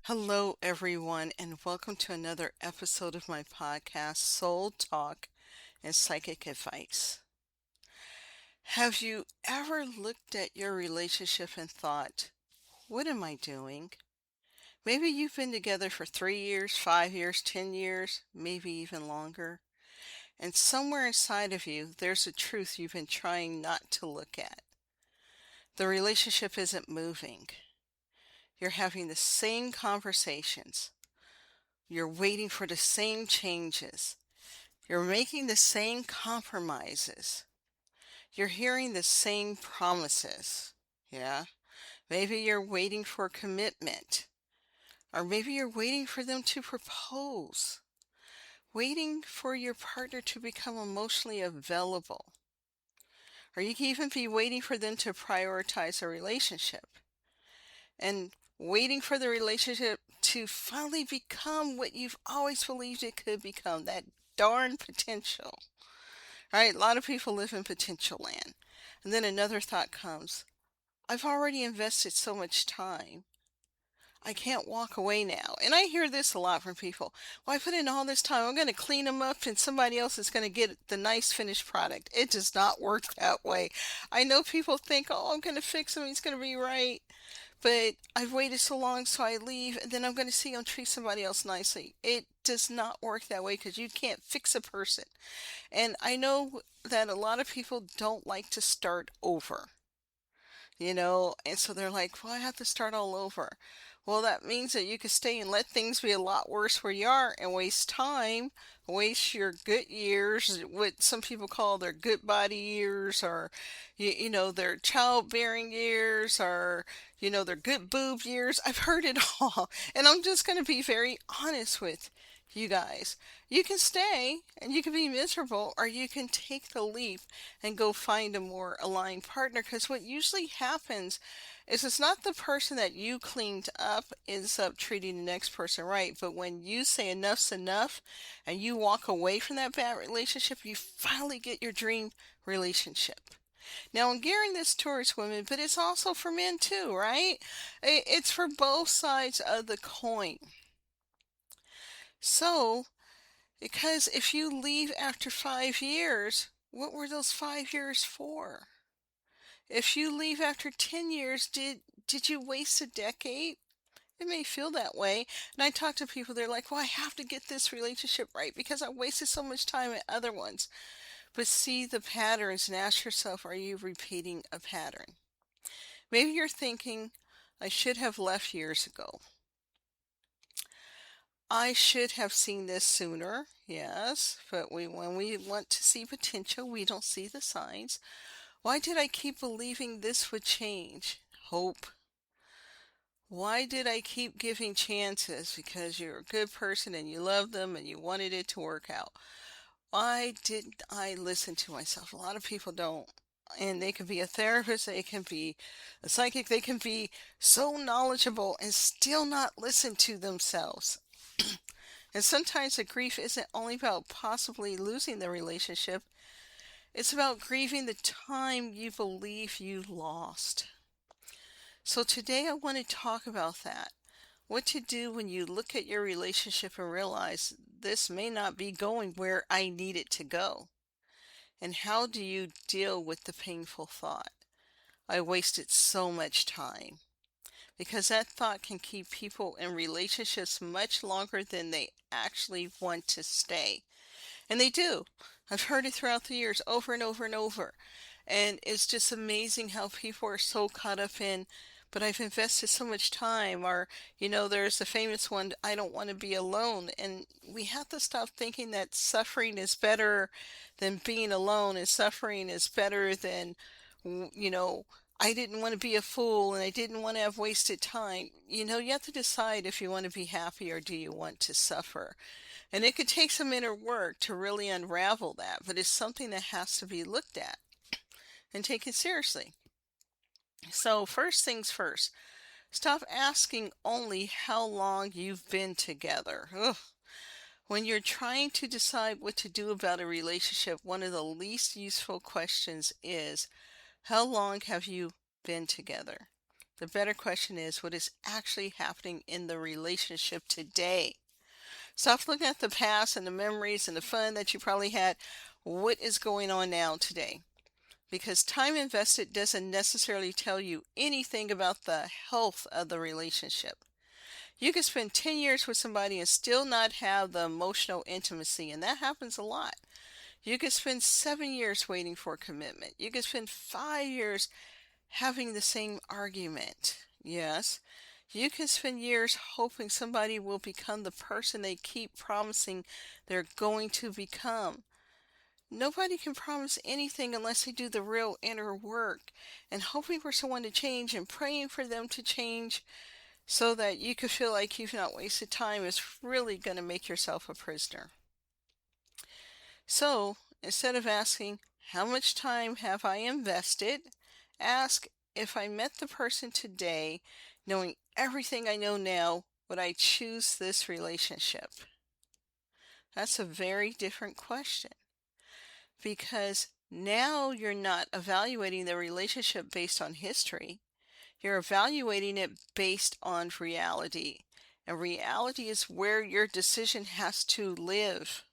Hello, everyone, and welcome to another episode of my podcast, Soul Talk and Psychic Advice. Have you ever looked at your relationship and thought, what am I doing? Maybe you've been together for 3 years, 5 years, 10 years, maybe even longer. And somewhere inside of you, there's a truth you've been trying not to look at. The relationship isn't moving. You're having the same conversations. You're waiting for the same changes. You're making the same compromises. You're hearing the same promises. Yeah. Maybe you're waiting for commitment. Or maybe you're waiting for them to propose. Waiting for your partner to become emotionally available. Or you can even be waiting for them to prioritize a relationship. And waiting for the relationship to finally become what you've always believed it could become, that darn potential. Right? A lot of people live in potential land. And then another thought comes, I've already invested so much time. I can't walk away now. And I hear this a lot from people. Well, I put in all this time. I'm going to clean them up and somebody else is going to get the nice finished product. It does not work that way. I know people think, oh, I'm going to fix him. He's going to be right. But I've waited so long, so I leave, and then I'm going to see him treat somebody else nicely. It does not work that way because you can't fix a person. And I know that a lot of people don't like to start over, and so they're like, well, I have to start all over. Well, that means that you could stay and let things be a lot worse where you are and waste time, waste your good years, what some people call their good body years, or, their childbearing years, or, their good boob years. I've heard it all. And I'm just going to be very honest with you guys. You can stay and you can be miserable, or you can take the leap and go find a more aligned partner. Because what usually happens is it's not the person that you cleaned up ends up treating the next person right, but when you say enough's enough and you walk away from that bad relationship, you finally get your dream relationship. Now, I'm gearing this towards women, but it's also for men too, right? It's for both sides of the coin. So, because if you leave after 5 years, what were those 5 years for? If you leave after 10 years, did you waste a decade? It may feel that way. And I talk to people, they're like, well, I have to get this relationship right because I wasted so much time at other ones. But see the patterns and ask yourself, are you repeating a pattern? Maybe you're thinking, I should have left years ago. I should have seen this sooner, yes, but when we want to see potential, we don't see the signs. Why did I keep believing this would change? Hope. Why did I keep giving chances? Because you're a good person and you love them and you wanted it to work out. Why didn't I listen to myself? A lot of people don't. And they can be a therapist, they can be a psychic, they can be so knowledgeable and still not listen to themselves. And sometimes the grief isn't only about possibly losing the relationship, it's about grieving the time you believe you lost. So today I want to talk about that. What to do when you look at your relationship and realize this may not be going where I need it to go. And how do you deal with the painful thought? I wasted so much time. Because that thought can keep people in relationships much longer than they actually want to stay. And they do. I've heard it throughout the years over and over and over. And it's just amazing how people are so caught up in, but I've invested so much time. Or, there's the famous one, I don't want to be alone. And we have to stop thinking that suffering is better than being alone, and suffering is better than, you know, I didn't want to be a fool and I didn't want to have wasted time. You have to decide if you want to be happy or do you want to suffer. And it could take some inner work to really unravel that, but it's something that has to be looked at and taken seriously. So, first things first, stop asking only how long you've been together. Ugh. When you're trying to decide what to do about a relationship, one of the least useful questions is, how long have you been together? The better question is what is actually happening in the relationship today. Stop looking at the past and the memories and the fun that you probably had. What is going on now today? Because time invested doesn't necessarily tell you anything about the health of the relationship. You can spend 10 years with somebody and still not have the emotional intimacy, and that happens a lot. You could spend 7 years waiting for commitment. You could spend 5 years having the same argument. Yes. You can spend years hoping somebody will become the person they keep promising they're going to become. Nobody can promise anything unless they do the real inner work. And hoping for someone to change and praying for them to change so that you could feel like you've not wasted time is really going to make yourself a prisoner. So instead of asking, how much time have I invested? Ask, if I met the person today, knowing everything I know now, would I choose this relationship? That's a very different question because now you're not evaluating the relationship based on history. You're evaluating it based on reality. And reality is where your decision has to live.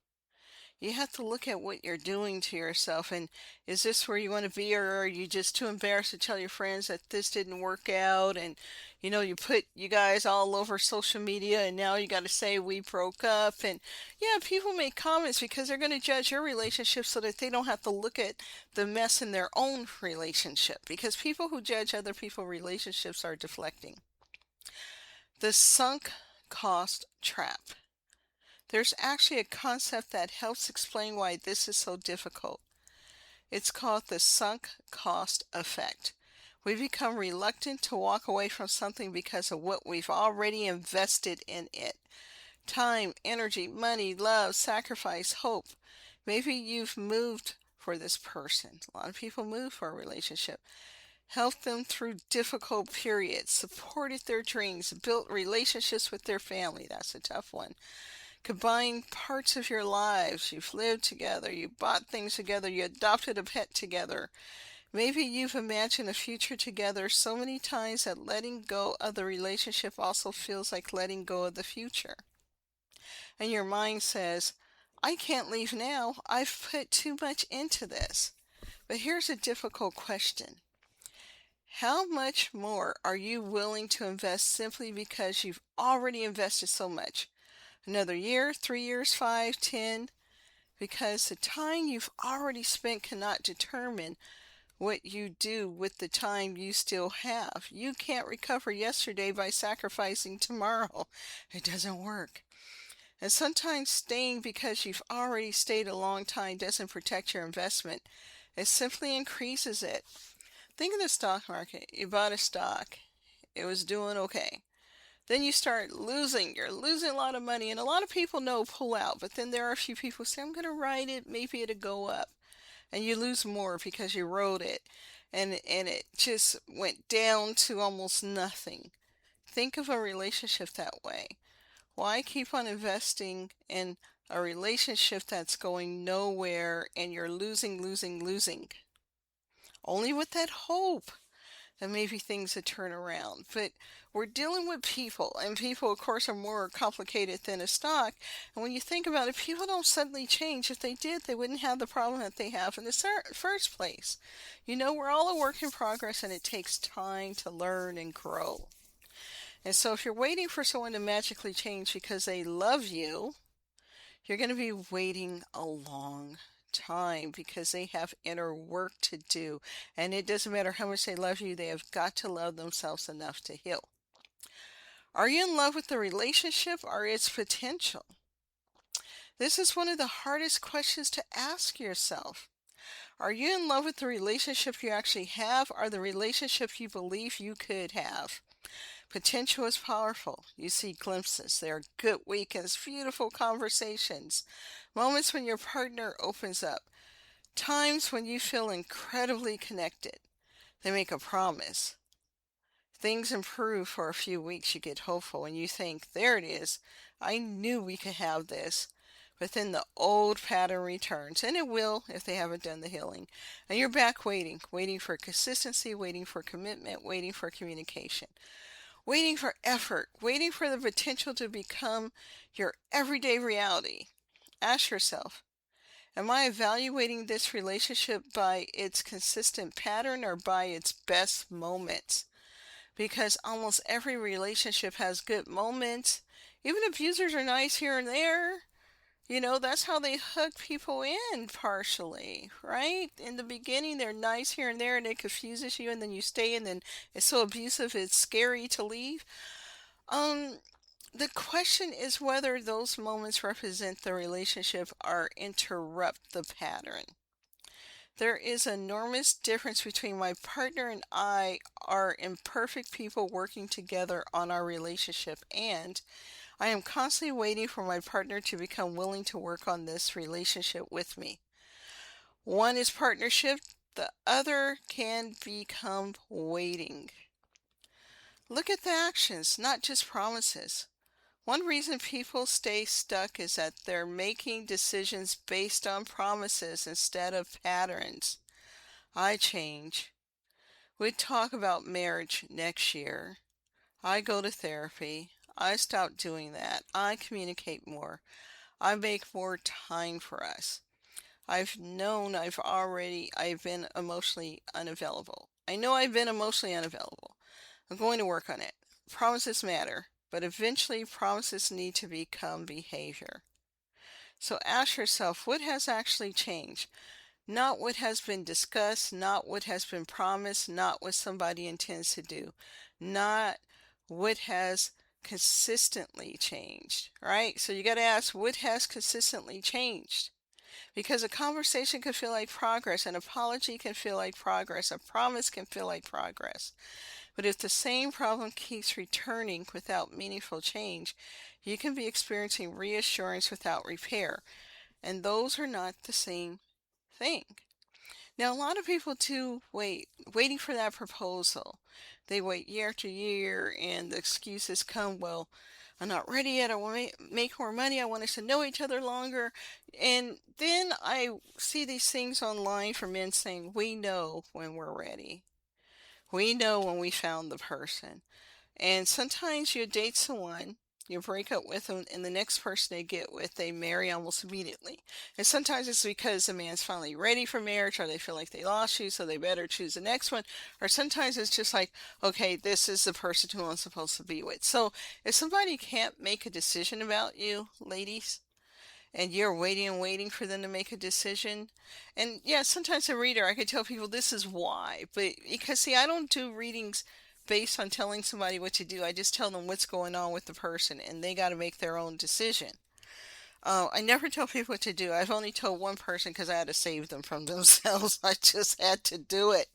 You have to look at what you're doing to yourself, and is this where you want to be, or are you just too embarrassed to tell your friends that this didn't work out? And you put you guys all over social media, and now you got to say we broke up. And yeah, people make comments because they're going to judge your relationship so that they don't have to look at the mess in their own relationship, because people who judge other people's relationships are deflecting. The sunk cost trap. There's actually a concept that helps explain why this is so difficult. It's called the sunk cost effect. We become reluctant to walk away from something because of what we've already invested in it. Time, energy, money, love, sacrifice, hope. Maybe you've moved for this person. A lot of people move for a relationship. Helped them through difficult periods, supported their dreams, built relationships with their family. That's a tough one. Combined parts of your lives. You've lived together, you bought things together, you adopted a pet together. Maybe you've imagined a future together so many times that letting go of the relationship also feels like letting go of the future. And your mind says, I can't leave now. I've put too much into this. But here's a difficult question. How much more are you willing to invest simply because you've already invested so much? Another year, 3 years, 5, 10, because the time you've already spent cannot determine what you do with the time you still have. You can't recover yesterday by sacrificing tomorrow. It doesn't work. And sometimes staying because you've already stayed a long time doesn't protect your investment. It simply increases it. Think of the stock market. You bought a stock. It was doing okay. Then you start losing. You're losing a lot of money, and a lot of people know pull out. But then there are a few people who say, I'm going to ride it. Maybe it'll go up. And you lose more because you rode it. And it just went down to almost nothing. Think of a relationship that way. Why keep on investing in a relationship that's going nowhere and you're losing, losing, losing? Only with that hope that maybe things would turn around. But we're dealing with people, and people, of course, are more complicated than a stock. And when you think about it, people don't suddenly change. If they did, they wouldn't have the problem that they have in the first place. We're all a work in progress, and it takes time to learn and grow. And so if you're waiting for someone to magically change because they love you, you're going to be waiting a long time because they have inner work to do. And it doesn't matter how much they love you, they have got to love themselves enough to heal. Are you in love with the relationship or its potential? This is one of the hardest questions to ask yourself. Are you in love with the relationship you actually have or the relationship you believe you could have? Potential is powerful. You see glimpses. There are good weekends, beautiful conversations, moments when your partner opens up, times when you feel incredibly connected. They make a promise. Things improve for a few weeks. You get hopeful and you think, there it is. I knew we could have this. but then the old pattern returns, and it will if they haven't done the healing. And you're back waiting, waiting for consistency, waiting for commitment, waiting for communication, waiting for effort, waiting for the potential to become your everyday reality. Ask yourself, am I evaluating this relationship by its consistent pattern or by its best moments? Because almost every relationship has good moments. Even abusers are nice here and there. That's how they hook people in partially, right? In the beginning, they're nice here and there and it confuses you, and then you stay, and then it's so abusive, it's scary to leave. Um, the question is whether those moments represent the relationship or interrupt the pattern. There is an enormous difference between my partner and I are imperfect people working together on our relationship, and I am constantly waiting for my partner to become willing to work on this relationship with me. One is partnership, the other can become waiting. Look at the actions, not just promises. One reason people stay stuck is that they're making decisions based on promises instead of patterns. I change. We talk about marriage next year. I go to therapy. I stop doing that. I communicate more. I make more time for us. I've been emotionally unavailable. I know I've been emotionally unavailable. I'm going to work on it. Promises matter, but eventually promises need to become behavior. So ask yourself, what has actually changed? Not what has been discussed, not what has been promised, not what somebody intends to do, not what has consistently changed, right? So you got to ask, what has consistently changed? Because a conversation can feel like progress, an apology can feel like progress, a promise can feel like progress. But if the same problem keeps returning without meaningful change, you can be experiencing reassurance without repair. And those are not the same thing. Now, a lot of people too waiting for that proposal. They wait year after year, and the excuses come, well, I'm not ready yet. I want to make more money. I want us to know each other longer. And then I see these things online from men saying, we know when we're ready. We know when we found the person. And sometimes you date someone, you break up with them, and the next person they get with, they marry almost immediately. And sometimes it's because the man's finally ready for marriage, or they feel like they lost you, so they better choose the next one. Or sometimes it's just like, okay, this is the person who I'm supposed to be with. So if somebody can't make a decision about you, ladies, and you're waiting and waiting for them to make a decision. And yeah, sometimes a reader, I could tell people this is why, but because see, I don't do readings based on telling somebody what to do. I just tell them what's going on with the person, and they got to make their own decision. I never tell people what to do. I've only told one person because I had to save them from themselves. I just had to do it.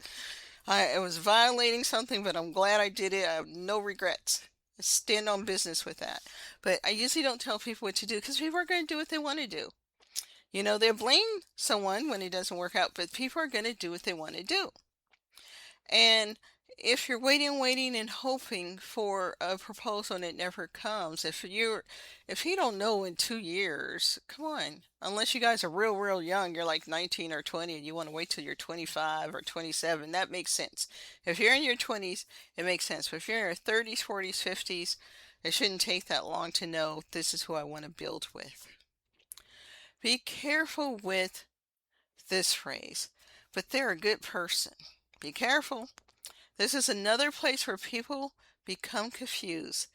I was violating something, but I'm glad I did it. I have no regrets. I stand on business with that. But I usually don't tell people what to do because people are going to do what they want to do. They'll blame someone when it doesn't work out, but people are going to do what they want to do. And if you're waiting and hoping for a proposal and it never comes, if you don't know in 2 years, come on. Unless you guys are real young, you're like 19 or 20 and you want to wait till you're 25 or 27, that makes sense. If you're in your 20s, it makes sense. But if you're in your 30s, 40s, 50s, it shouldn't take that long to know this is who I want to build with. Be careful with this phrase, but they're a good person. Be careful. This is another place where people become confused.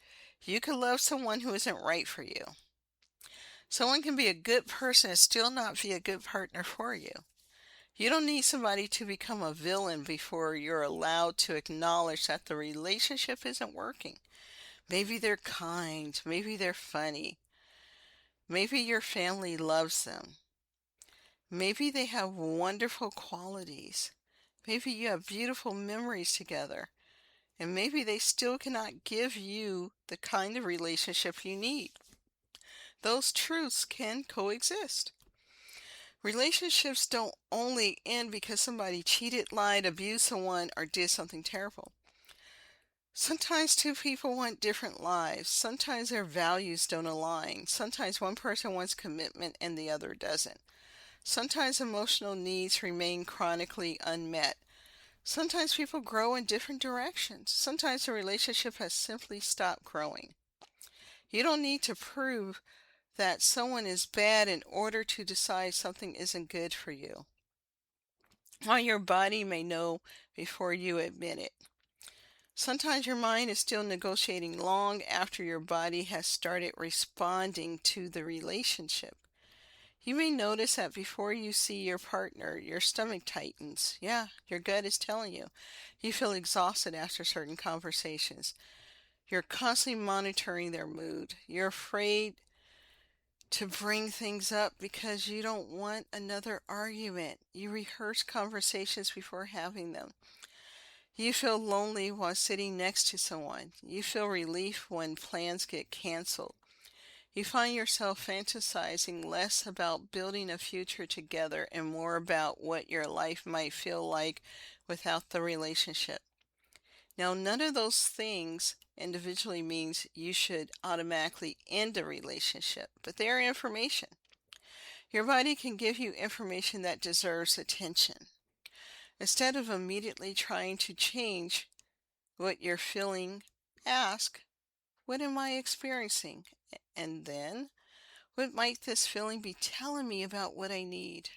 You can love someone who isn't right for you. Someone can be a good person and still not be a good partner for you. You don't need somebody to become a villain before you're allowed to acknowledge that the relationship isn't working. Maybe they're kind. Maybe they're funny. Maybe your family loves them. Maybe they have wonderful qualities. Maybe you have beautiful memories together. And maybe they still cannot give you the kind of relationship you need. Those truths can coexist. Relationships don't only end because somebody cheated, lied, abused someone, or did something terrible. Sometimes two people want different lives. Sometimes their values don't align. Sometimes one person wants commitment and the other doesn't. Sometimes emotional needs remain chronically unmet. Sometimes people grow in different directions. Sometimes a relationship has simply stopped growing. You don't need to prove that someone is bad in order to decide something isn't good for you. While your body may know before you admit it. Sometimes your mind is still negotiating long after your body has started responding to the relationship. You may notice that before you see your partner, your stomach tightens. Yeah, your gut is telling you. You feel exhausted after certain conversations. You're constantly monitoring their mood. You're afraid to bring things up because you don't want another argument. You rehearse conversations before having them. You feel lonely while sitting next to someone. You feel relief when plans get canceled. You find yourself fantasizing less about building a future together and more about what your life might feel like without the relationship. Now, none of those things individually means you should automatically end a relationship, but they are information. Your body can give you information that deserves attention. Instead of immediately trying to change what you're feeling, ask, what am I experiencing? And then, what might this feeling be telling me about what I need?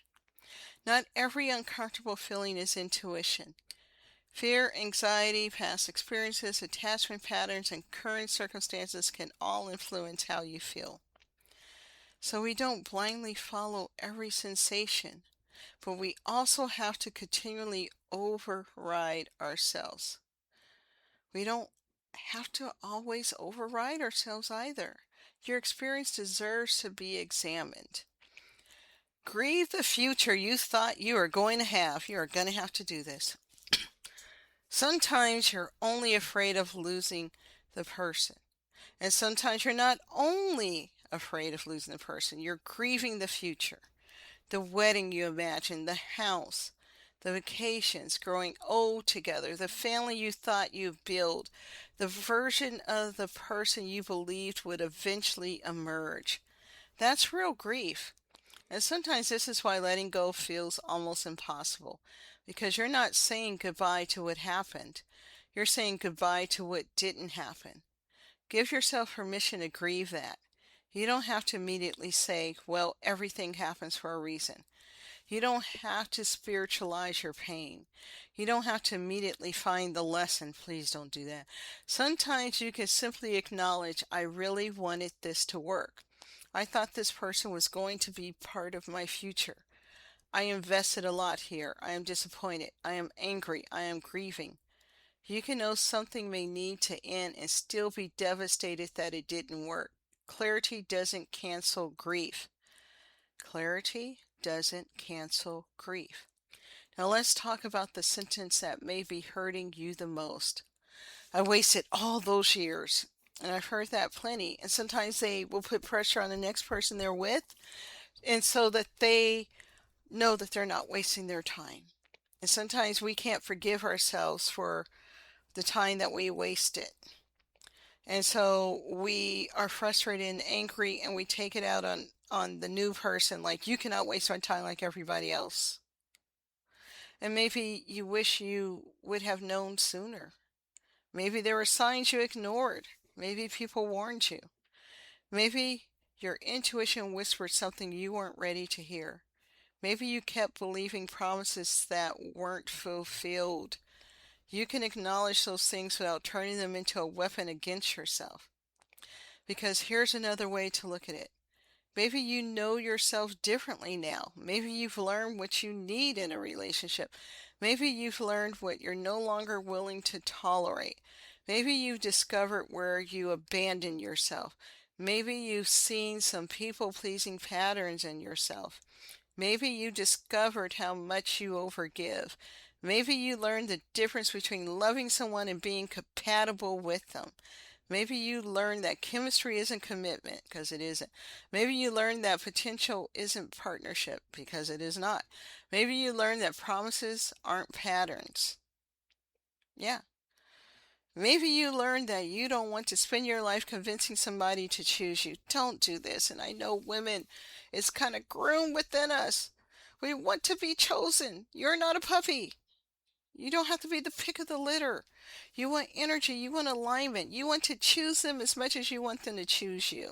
Not every uncomfortable feeling is intuition. Fear, anxiety, past experiences, attachment patterns, and current circumstances can all influence how you feel. So we don't blindly follow every sensation, but we also have to continually override ourselves. We don't have to always override ourselves either. Your experience deserves to be examined. Grieve the future you thought you were going to have. You are going to have to do this. Sometimes you're only afraid of losing the person. And sometimes you're not only afraid of losing the person, you're grieving the future. The wedding you imagined, the house, the vacations, growing old together, the family you thought you'd build, the version of the person you believed would eventually emerge. That's real grief. And sometimes this is why letting go feels almost impossible, because you're not saying goodbye to what happened. You're saying goodbye to what didn't happen. Give yourself permission to grieve that. You don't have to immediately say, well, everything happens for a reason. You don't have to spiritualize your pain. You don't have to immediately find the lesson. Please don't do that. Sometimes you can simply acknowledge, I really wanted this to work. I thought this person was going to be part of my future. I invested a lot here. I am disappointed. I am angry. I am grieving. You can know something may need to end and still be devastated that it didn't work. Clarity doesn't cancel grief. Clarity doesn't cancel grief. Now let's talk about the sentence that may be hurting you the most. I wasted all those years. And I've heard that plenty. And sometimes they will put pressure on the next person they're with, and so that they know that they're not wasting their time. And sometimes we can't forgive ourselves for the time that we wasted. And so we are frustrated and angry and we take it out on the new person, like, you cannot waste my time like everybody else. And maybe you wish you would have known sooner. Maybe there were signs you ignored. Maybe people warned you. Maybe your intuition whispered something you weren't ready to hear. Maybe you kept believing promises that weren't fulfilled. You can acknowledge those things without turning them into a weapon against yourself. Because here's another way to look at it. Maybe you know yourself differently now. Maybe you've learned what you need in a relationship. Maybe you've learned what you're no longer willing to tolerate. Maybe you've discovered where you abandon yourself. Maybe you've seen some people-pleasing patterns in yourself. Maybe you discovered how much you overgive. Maybe you learned the difference between loving someone and being compatible with them. Maybe you learned that chemistry isn't commitment, because it isn't. Maybe you learned that potential isn't partnership, because it is not. Maybe you learned that promises aren't patterns. Yeah. Maybe you learned that you don't want to spend your life convincing somebody to choose you. Don't do this. And I know women, it's kind of groomed within us. We want to be chosen. You're not a puppy. You don't have to be the pick of the litter. You want energy. You want alignment. You want to choose them as much as you want them to choose you.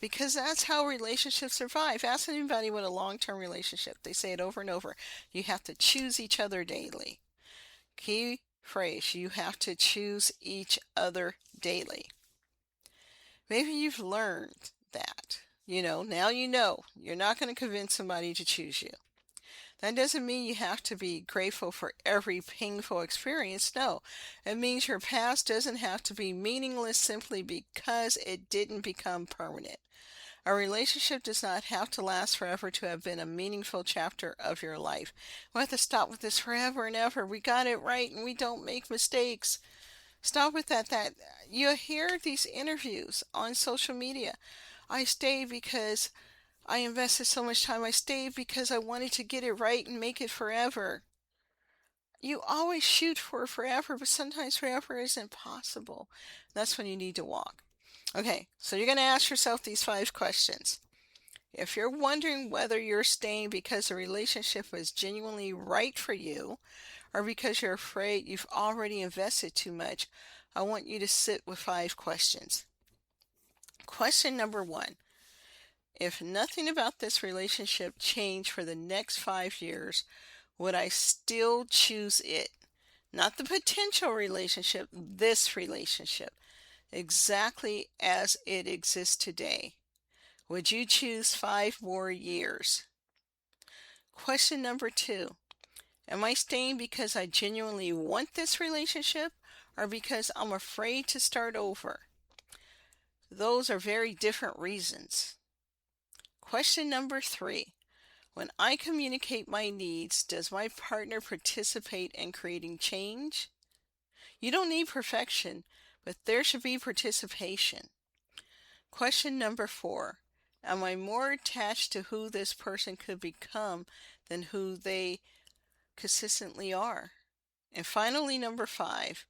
Because that's how relationships survive. Ask anybody with a long-term relationship. They say it over and over. You have to choose each other daily. Key phrase, you have to choose each other daily. Maybe you've learned that. Now you know you're not going to convince somebody to choose you. That doesn't mean you have to be grateful for every painful experience. No, it means your past doesn't have to be meaningless simply because it didn't become permanent. A relationship does not have to last forever to have been a meaningful chapter of your life. We have to stop with this forever and ever. We got it right and we don't make mistakes. Stop with that. That you hear these interviews on social media. I stayed because I invested so much time. I stayed because I wanted to get it right and make it forever. You always shoot for forever, but sometimes forever isn't possible. That's when you need to walk. Okay, so you're going to ask yourself these 5 questions. If you're wondering whether you're staying because the relationship was genuinely right for you or because you're afraid you've already invested too much, I want you to sit with 5 questions. Question number 1. If nothing about this relationship changed for the next 5 years, would I still choose it? Not the potential relationship, this relationship, exactly as it exists today. Would you choose 5 more years? Question number 2. Am I staying because I genuinely want this relationship or because I'm afraid to start over? Those are very different reasons. Question number 3. When I communicate my needs, does my partner participate in creating change? You don't need perfection, but there should be participation. Question number 4. Am I more attached to who this person could become than who they consistently are? And finally, number 5.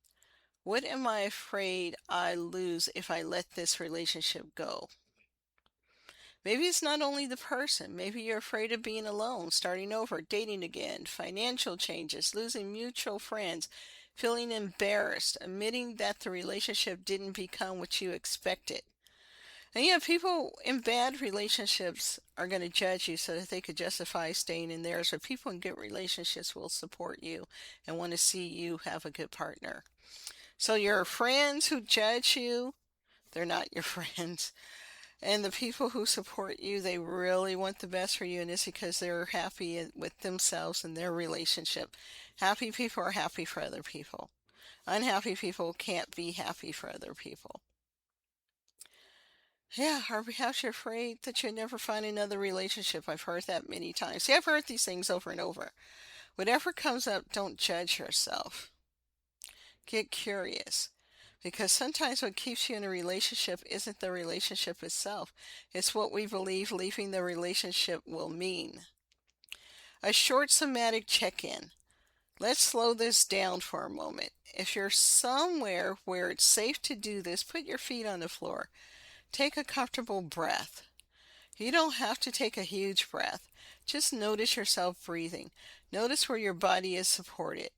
What am I afraid I lose if I let this relationship go? Maybe it's not only the person. Maybe you're afraid of being alone, starting over, dating again, financial changes, losing mutual friends, feeling embarrassed, admitting that the relationship didn't become what you expected. And yeah, people in bad relationships are going to judge you so that they could justify staying in theirs. But people in good relationships will support you and want to see you have a good partner. So your friends who judge you, they're not your friends. And the people who support you, they really want the best for you, and it's because they're happy with themselves and their relationship. Happy people are happy for other people. Unhappy people can't be happy for other people. Yeah, or perhaps you're afraid that you'll never find another relationship. I've heard that many times. See, I've heard these things over and over. Whatever comes up, don't judge yourself. Get curious. Because sometimes what keeps you in a relationship isn't the relationship itself. It's what we believe leaving the relationship will mean. A short somatic check-in. Let's slow this down for a moment. If you're somewhere where it's safe to do this, put your feet on the floor. Take a comfortable breath. You don't have to take a huge breath. Just notice yourself breathing. Notice where your body is supported.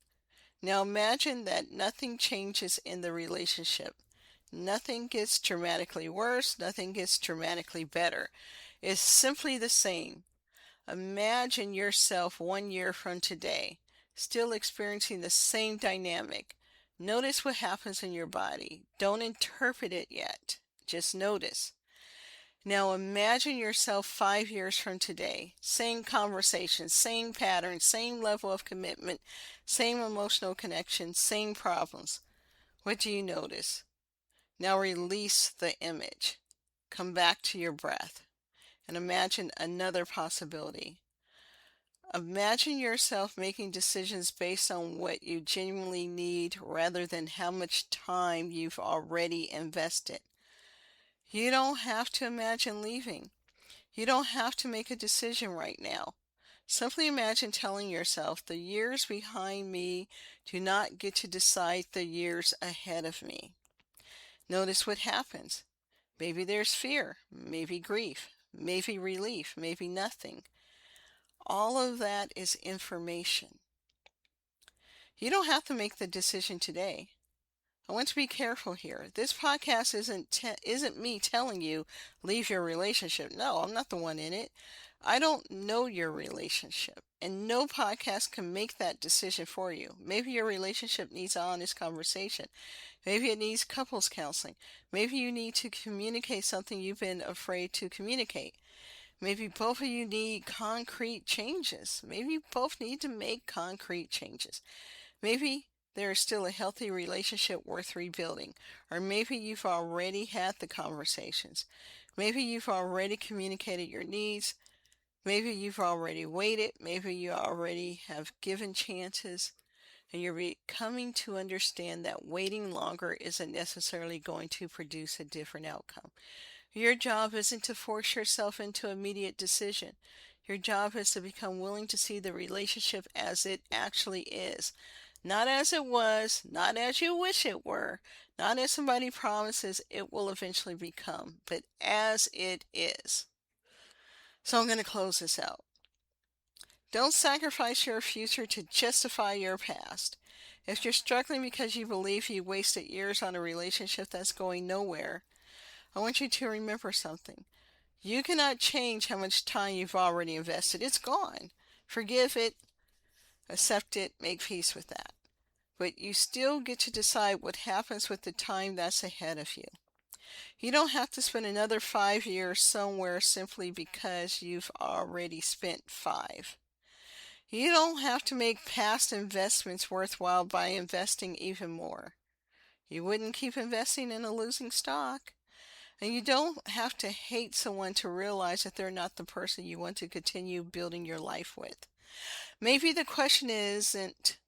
Now imagine that nothing changes in the relationship. Nothing gets dramatically worse. Nothing gets dramatically better. It's simply the same. Imagine yourself 1 year from today, still experiencing the same dynamic. Notice what happens in your body. Don't interpret it yet. Just notice. Now imagine yourself 5 years from today. Same conversations, same patterns, same level of commitment, same emotional connection, same problems. What do you notice? Now release the image. Come back to your breath and imagine another possibility. Imagine yourself making decisions based on what you genuinely need rather than how much time you've already invested. You don't have to imagine leaving. You don't have to make a decision right now. Simply imagine telling yourself, the years behind me do not get to decide the years ahead of me. Notice what happens. Maybe there's fear, maybe grief, maybe relief, maybe nothing. All of that is information. You don't have to make the decision today. I want to be careful here. This podcast isn't me telling you leave your relationship. No, I'm not the one in it. I don't know your relationship, and no podcast can make that decision for you. Maybe your relationship needs an honest conversation. Maybe it needs couples counseling. Maybe you need to communicate something you've been afraid to communicate. Maybe both of you need concrete changes. Maybe you both need to make concrete changes. Maybe there is still a healthy relationship worth rebuilding. Or maybe you've already had the conversations. Maybe you've already communicated your needs. Maybe you've already waited. Maybe you already have given chances. And you're coming to understand that waiting longer isn't necessarily going to produce a different outcome. Your job isn't to force yourself into immediate decision. Your job is to become willing to see the relationship as it actually is. Not as it was, not as you wish it were, not as somebody promises it will eventually become, but as it is. So I'm going to close this out. Don't sacrifice your future to justify your past. If you're struggling because you believe you wasted years on a relationship that's going nowhere, I want you to remember something. You cannot change how much time you've already invested. It's gone. Forgive it, accept it, make peace with that. But you still get to decide what happens with the time that's ahead of you. You don't have to spend another 5 years somewhere simply because you've already spent 5. You don't have to make past investments worthwhile by investing even more. You wouldn't keep investing in a losing stock. And you don't have to hate someone to realize that they're not the person you want to continue building your life with. Maybe the question isn't,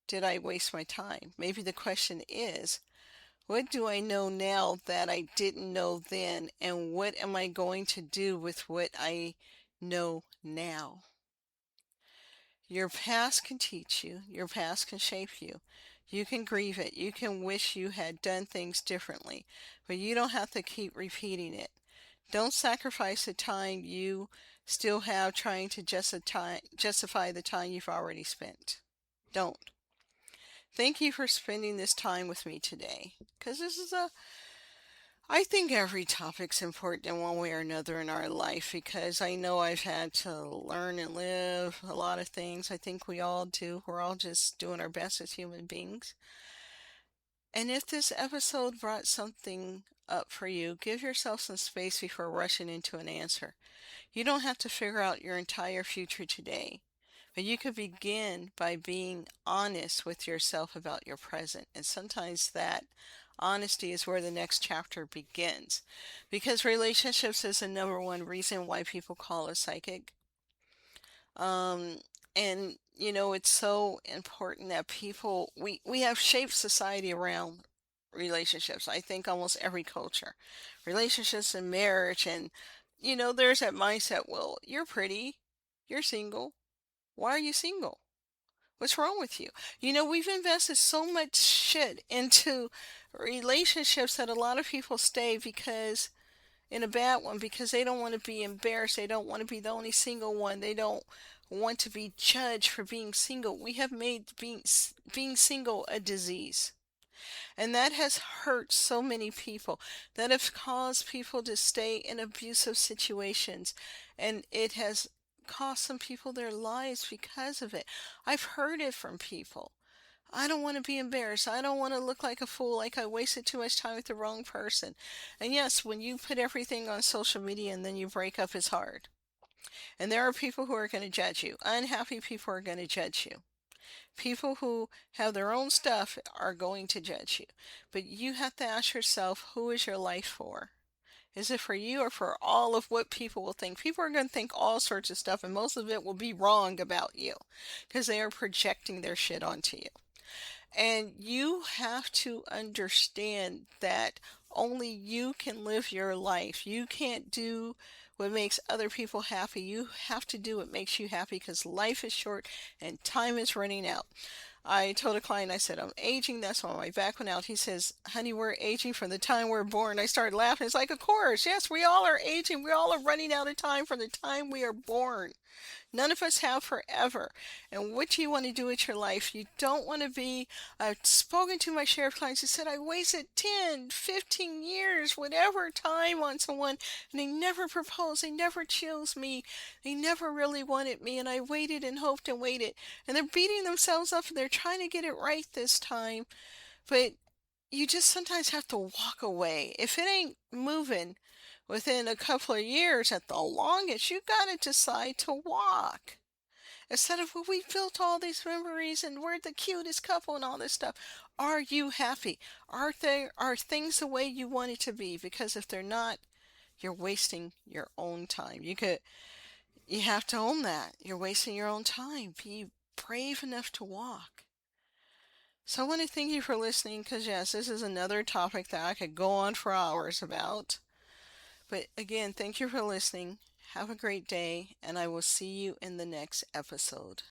did I waste my time? Maybe the question is, what do I know now that I didn't know then? And what am I going to do with what I know now? Your past can teach you. Your past can shape you. You can grieve it. You can wish you had done things differently. But you don't have to keep repeating it. Don't sacrifice the time you still have trying to justify the time you've already spent. Don't. Thank you for spending this time with me today. Because I think every topic's important in one way or another in our life because I know I've had to learn and live a lot of things. I think we all do. We're all just doing our best as human beings. And if this episode brought something up for you, give yourself some space before rushing into an answer. You don't have to figure out your entire future today, but you could begin by being honest with yourself about your present. And sometimes that honesty is where the next chapter begins. Because relationships is the number one reason why people call us psychic. Um, and it's so important that we have shaped society around relationships. I think almost every culture, relationships and marriage, and there's that mindset. Well, you're pretty, you're single. Why are you single? What's wrong with you? We've invested so much shit into relationships that a lot of people stay because in a bad one because they don't want to be embarrassed. They don't want to be the only single one. They don't want to be judged for being single. We have made being single a disease. And that has hurt so many people. That has caused people to stay in abusive situations. And it has cost some people their lives because of it. I've heard it from people. I don't want to be embarrassed. I don't want to look like a fool, like I wasted too much time with the wrong person. And yes, when you put everything on social media and then you break up, it's hard. And there are people who are going to judge you. Unhappy people are going to judge you. People who have their own stuff are going to judge you. But you have to ask yourself, who is your life for? Is it for you or for all of what people will think? People are going to think all sorts of stuff, and most of it will be wrong about you because they are projecting their shit onto you. And you have to understand that only you can live your life. You can't do what makes other people happy. You have to do what makes you happy because life is short and time is running out. I told a client, I said, I'm aging. That's why my back went out. He says, honey, we're aging from the time we're born. I started laughing. It's like, of course, yes, we all are aging. We all are running out of time from the time we are born. None of us have forever. And what do you want to do with your life? You don't want to be. I've spoken to my share of clients who said, I wasted 10, 15 years, whatever time on someone, and they never proposed. They never chose me. They never really wanted me. And I waited and hoped and waited. And they're beating themselves up and they're trying to get it right this time. But you just sometimes have to walk away. If it ain't moving within a couple of years at the longest, you got to decide to walk. Instead of, well, we built all these memories and we're the cutest couple and all this stuff. Are you happy? Are things the way you want it to be? Because if they're not, you're wasting your own time. You have to own that. You're wasting your own time. Be brave enough to walk. So I want to thank you for listening because, yes, this is another topic that I could go on for hours about. But again, thank you for listening. Have a great day, and I will see you in the next episode.